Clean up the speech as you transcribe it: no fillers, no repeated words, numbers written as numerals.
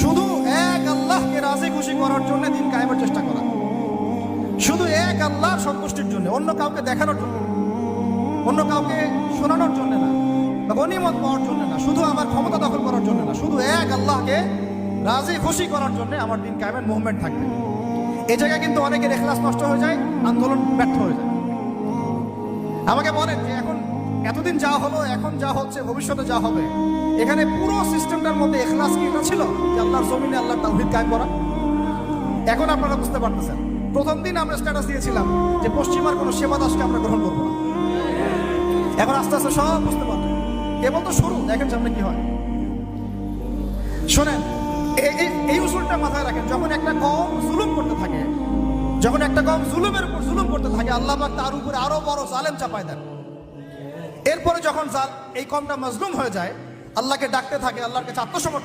শুধু এক আল্লাহকে রাজি খুশি করার জন্য দিন কায়েমের চেষ্টা করা, শুধু এক আল্লাহর সন্তুষ্টির জন্য, অন্য কাউকে দেখানোর জন্য, অন্য কাউকে শোনানোর জন্য না, বা গনিমত পাওয়ার জন্য না, শুধু আমার ক্ষমতা দখল করার জন্য না, শুধু এক আল্লাহকে রাজি খুশি করার জন্য আমার দিন কায়েমের মুভমেন্ট থাকবে। এই জায়গায় কিন্তু অনেকের ইখলাস নষ্ট হয়ে যায়, আন্দোলন ব্যর্থ হয়ে যায়। আমাকে বলেন যে এখন এতদিন যা হলো, এখন যা হচ্ছে, ভবিষ্যতে যা হবে, এখানে পুরো সিস্টেমটার মধ্যে ইখলাস কি এটা ছিল যে আল্লাহর জমিনে আল্লাহর তাওহীদ কায়েম করা? এখন আপনারা বুঝতে পারতেছেন। প্রথম দিন আমরা স্ট্যাটাস দিয়েছিলাম যে পশ্চিমার কোনো সেবা দাসকে আমরা গ্রহণ করবো না। এখন আস্তে আস্তে সব বুঝতে পারবেন, কেবল তো শুরু, দেখেন সামনে কি হয়। শোনেন, এই উসুলটা মাথায় রাখেন, যখন একটা কওম জুলুম করতে থাকে, যখন একটা কওম জুলুমের উপর জুলুম করতে থাকে, আল্লাহ পাক তার উপরে আরো বড় জালেম চাপায় দেন। এরপরে যখন এই কওমটা মাজলুম হয়ে যায়, আল্লাহকে ডাকতে থাকে, আল্লাহর কাছে আত্মসমর্পণ